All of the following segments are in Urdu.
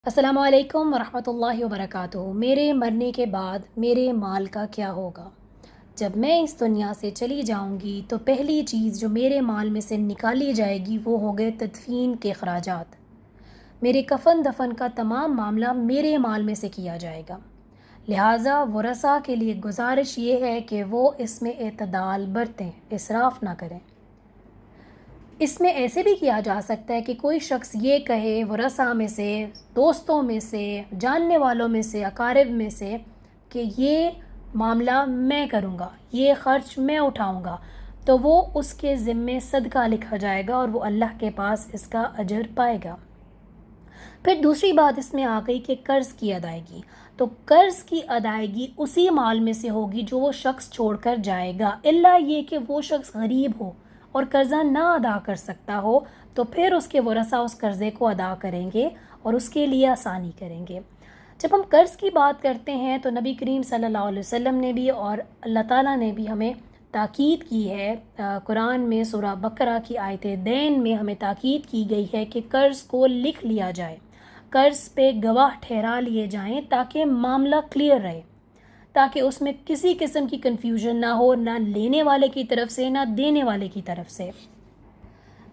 السلام علیکم ورحمۃ اللہ وبرکاتہ۔ میرے مرنے کے بعد میرے مال کا کیا ہوگا؟ جب میں اس دنیا سے چلی جاؤں گی تو پہلی چیز جو میرے مال میں سے نکالی جائے گی وہ ہو گئے تدفین کے اخراجات۔ میرے کفن دفن کا تمام معاملہ میرے مال میں سے کیا جائے گا، لہٰذا ورثاء کے لیے گزارش یہ ہے کہ وہ اس میں اعتدال برتیں، اسراف نہ کریں۔ اس میں ایسے بھی کیا جا سکتا ہے کہ کوئی شخص یہ کہے ورثاء میں سے، دوستوں میں سے، جاننے والوں میں سے، اقارب میں سے کہ یہ معاملہ میں کروں گا، یہ خرچ میں اٹھاؤں گا، تو وہ اس کے ذمے صدقہ لکھا جائے گا اور وہ اللہ کے پاس اس کا اجر پائے گا۔ پھر دوسری بات اس میں آ گئی کہ قرض کی ادائیگی۔ تو قرض کی ادائیگی اسی مال میں سے ہوگی جو وہ شخص چھوڑ کر جائے گا، الا یہ کہ وہ شخص غریب ہو اور قرضہ نہ ادا کر سکتا ہو، تو پھر اس کے ورثاء اس قرضے کو ادا کریں گے اور اس کے لیے آسانی کریں گے۔ جب ہم قرض کی بات کرتے ہیں تو نبی کریم صلی اللہ علیہ وسلم نے بھی اور اللہ تعالیٰ نے بھی ہمیں تاکید کی ہے، قرآن میں سورہ بقرہ کی آیت دین میں ہمیں تاکید کی گئی ہے کہ قرض کو لکھ لیا جائے، قرض پہ گواہ ٹھہرا لیے جائیں تاکہ معاملہ کلیئر رہے، تاکہ اس میں کسی قسم کی کنفیوژن نہ ہو، نہ لینے والے کی طرف سے نہ دینے والے کی طرف سے،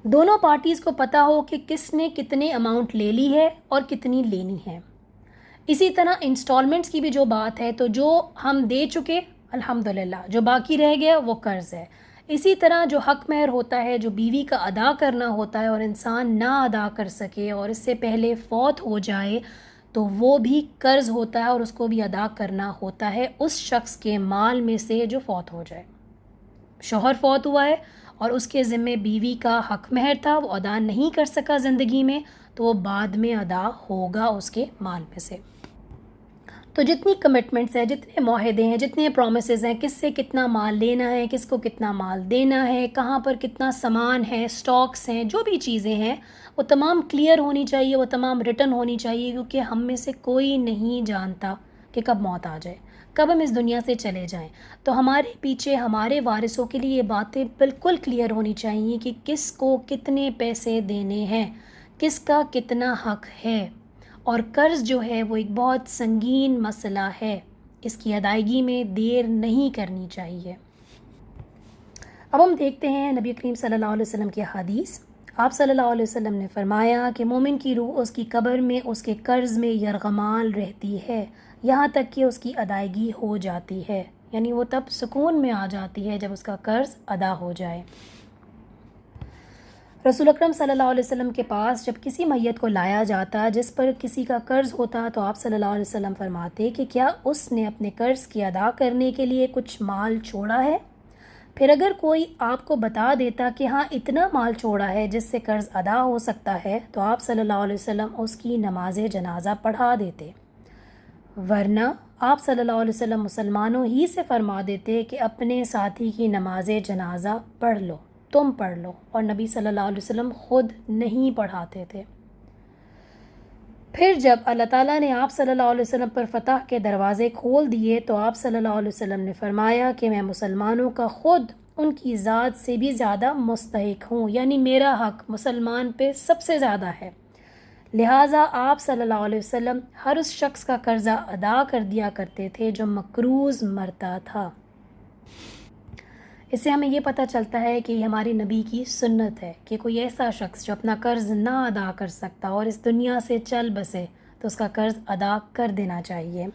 دونوں پارٹیز کو پتہ ہو کہ کس نے کتنے اماؤنٹ لے لی ہے اور کتنی لینی ہے۔ اسی طرح انسٹالمنٹس کی بھی جو بات ہے، تو جو ہم دے چکے الحمدللہ، جو باقی رہ گیا وہ قرض ہے۔ اسی طرح جو حق مہر ہوتا ہے، جو بیوی کا ادا کرنا ہوتا ہے اور انسان نہ ادا کر سکے اور اس سے پہلے فوت ہو جائے تو وہ بھی قرض ہوتا ہے اور اس کو بھی ادا کرنا ہوتا ہے اس شخص کے مال میں سے جو فوت ہو جائے۔ شوہر فوت ہوا ہے اور اس کے ذمے بیوی کا حق مہر تھا، وہ ادا نہیں کر سکا زندگی میں، تو وہ بعد میں ادا ہوگا اس کے مال میں سے۔ تو جتنی کمٹمنٹس ہیں، جتنے معاہدے ہیں، جتنے پرومسز ہیں، کس سے کتنا مال لینا ہے، کس کو کتنا مال دینا ہے، کہاں پر کتنا سامان ہے، سٹاکس ہیں، جو بھی چیزیں ہیں وہ تمام کلیئر ہونی چاہیے، وہ تمام ریٹن ہونی چاہیے، کیونکہ ہم میں سے کوئی نہیں جانتا کہ کب موت آ جائے، کب ہم اس دنیا سے چلے جائیں۔ تو ہمارے پیچھے ہمارے وارثوں کے لیے یہ باتیں بالکل کلیئر ہونی چاہیے کہ کس کو کتنے پیسے دینے ہیں، کس کا کتنا حق ہے۔ اور قرض جو ہے وہ ایک بہت سنگین مسئلہ ہے، اس کی ادائیگی میں دیر نہیں کرنی چاہیے۔ اب ہم دیکھتے ہیں نبی کریم صلی اللہ علیہ وسلم کی حدیث۔ آپ صلی اللہ علیہ وسلم نے فرمایا کہ مومن کی روح اس کی قبر میں اس کے قرض میں یرغمال رہتی ہے یہاں تک کہ اس کی ادائیگی ہو جاتی ہے، یعنی وہ تب سکون میں آ جاتی ہے جب اس کا قرض ادا ہو جائے۔ رسول اکرم صلی اللہ علیہ وسلم کے پاس جب کسی میت کو لایا جاتا جس پر کسی کا قرض ہوتا تو آپ صلی اللہ علیہ وسلم فرماتے کہ کیا اس نے اپنے قرض کی ادا کرنے کے لیے کچھ مال چھوڑا ہے؟ پھر اگر کوئی آپ کو بتا دیتا کہ ہاں اتنا مال چھوڑا ہے جس سے قرض ادا ہو سکتا ہے، تو آپ صلی اللہ علیہ وسلم اس کی نماز جنازہ پڑھا دیتے، ورنہ آپ صلی اللہ علیہ وسلم مسلمانوں ہی سے فرما دیتے کہ اپنے ساتھی کی نماز جنازہ پڑھ لو، تم پڑھ لو، اور نبی صلی اللہ علیہ وسلم خود نہیں پڑھاتے تھے۔ پھر جب اللہ تعالیٰ نے آپ صلی اللہ علیہ وسلم پر فتح کے دروازے کھول دیے تو آپ صلی اللہ علیہ وسلم نے فرمایا کہ میں مسلمانوں کا خود ان کی ذات سے بھی زیادہ مستحق ہوں، یعنی میرا حق مسلمان پہ سب سے زیادہ ہے، لہٰذا آپ صلی اللہ علیہ وسلم ہر اس شخص کا قرضہ ادا کر دیا کرتے تھے جو مقروض مرتا تھا۔ اس سے ہمیں یہ پتہ چلتا ہے کہ یہ ہماری نبی کی سنت ہے کہ کوئی ایسا شخص جو اپنا قرض نہ ادا کر سکتا اور اس دنیا سے چل بسے تو اس کا قرض ادا کر دینا چاہیے،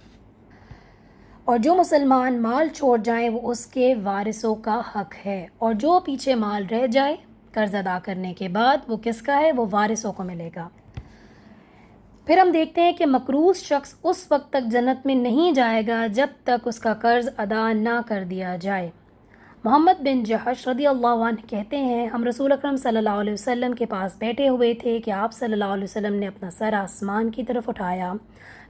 اور جو مسلمان مال چھوڑ جائیں وہ اس کے وارثوں کا حق ہے، اور جو پیچھے مال رہ جائے قرض ادا کرنے کے بعد وہ کس کا ہے؟ وہ وارثوں کو ملے گا۔ پھر ہم دیکھتے ہیں کہ مقروض شخص اس وقت تک جنت میں نہیں جائے گا جب تک اس کا قرض ادا نہ کر دیا جائے۔ محمد بن جحش رضی اللہ عنہ کہتے ہیں ہم رسول اکرم صلی اللہ علیہ وسلم کے پاس بیٹھے ہوئے تھے کہ آپ صلی اللہ علیہ وسلم نے اپنا سر آسمان کی طرف اٹھایا،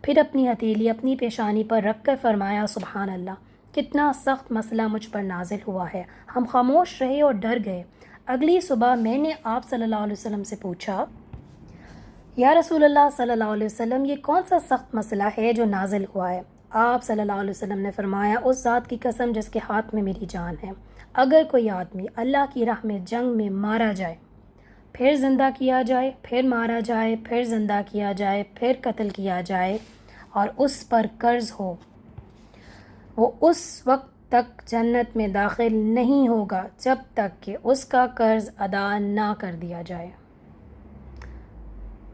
پھر اپنی ہتھیلی اپنی پیشانی پر رکھ کر فرمایا سبحان اللہ، کتنا سخت مسئلہ مجھ پر نازل ہوا ہے۔ ہم خاموش رہے اور ڈر گئے۔ اگلی صبح میں نے آپ صلی اللہ علیہ وسلم سے پوچھا، یا رسول اللہ صلی اللہ علیہ وسلم یہ کون سا سخت مسئلہ ہے جو نازل ہوا ہے؟ آپ صلی اللہ علیہ وسلم نے فرمایا اس ذات کی قسم جس کے ہاتھ میں میری جان ہے، اگر کوئی آدمی اللہ کی راہ میں جنگ میں مارا جائے پھر زندہ کیا جائے، پھر مارا جائے، پھر زندہ کیا جائے، پھر قتل کیا جائے، اور اس پر قرض ہو، وہ اس وقت تک جنت میں داخل نہیں ہوگا جب تک کہ اس کا قرض ادا نہ کر دیا جائے۔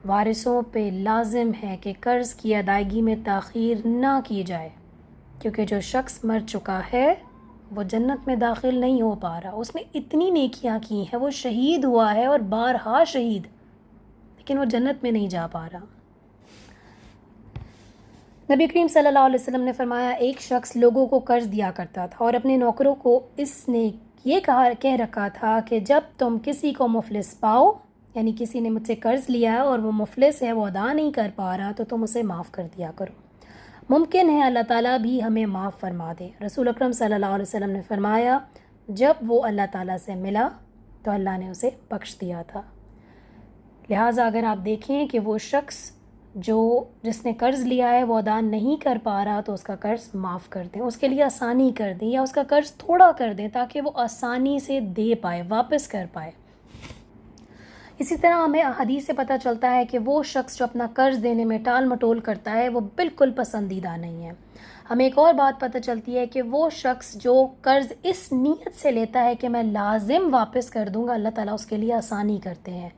وارثوں پہ لازم ہے کہ قرض کی ادائیگی میں تاخیر نہ کی جائے، کیونکہ جو شخص مر چکا ہے وہ جنت میں داخل نہیں ہو پا رہا۔ اس نے اتنی نیکیاں کی ہیں، وہ شہید ہوا ہے اور بارہا شہید، لیکن وہ جنت میں نہیں جا پا رہا۔ نبی کریم صلی اللہ علیہ وسلم نے فرمایا، ایک شخص لوگوں کو قرض دیا کرتا تھا اور اپنے نوکروں کو اس نے یہ کہہ رکھا تھا کہ جب تم کسی کو مفلس پاؤ، یعنی کسی نے مجھ سے قرض لیا ہے اور وہ مفلس ہے، وہ ادا نہیں کر پا رہا، تو تم اسے معاف کر دیا کرو، ممکن ہے اللہ تعالیٰ بھی ہمیں معاف فرما دے۔ رسول اکرم صلی اللہ علیہ وسلم نے فرمایا، جب وہ اللہ تعالیٰ سے ملا تو اللہ نے اسے بخش دیا تھا۔ لہٰذا اگر آپ دیکھیں کہ وہ شخص جس نے قرض لیا ہے وہ ادا نہیں کر پا رہا، تو اس کا قرض معاف کر دیں، اس کے لیے آسانی کر دیں، یا اس کا قرض تھوڑا کر دیں تاکہ وہ آسانی سے دے پائے، واپس کر پائے۔ اسی طرح ہمیں حدیث سے پتہ چلتا ہے کہ وہ شخص جو اپنا قرض دینے میں ٹال مٹول کرتا ہے وہ بالکل پسندیدہ نہیں ہے۔ ہمیں ایک اور بات پتہ چلتی ہے کہ وہ شخص جو قرض اس نیت سے لیتا ہے کہ میں لازم واپس کر دوں گا، اللہ تعالیٰ اس کے لیے آسانی کرتے ہیں،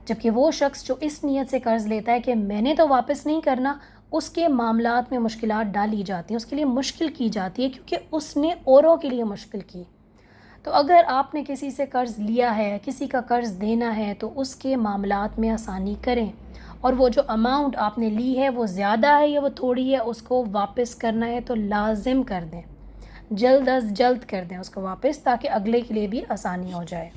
جبکہ وہ شخص جو اس نیت سے قرض لیتا ہے کہ میں نے تو واپس نہیں کرنا، اس کے معاملات میں مشکلات ڈالی جاتی ہیں، اس کے لیے مشکل کی جاتی ہے، کیونکہ اس نے اوروں کے لیے مشکل کی۔ تو اگر آپ نے کسی سے قرض لیا ہے، کسی کا قرض دینا ہے، تو اس کے معاملات میں آسانی کریں، اور وہ جو اماؤنٹ آپ نے لی ہے وہ زیادہ ہے یا وہ تھوڑی ہے، اس کو واپس کرنا ہے تو لازم کر دیں، جلد از جلد کر دیں اس کو واپس، تاکہ اگلے کے لیے بھی آسانی ہو جائے۔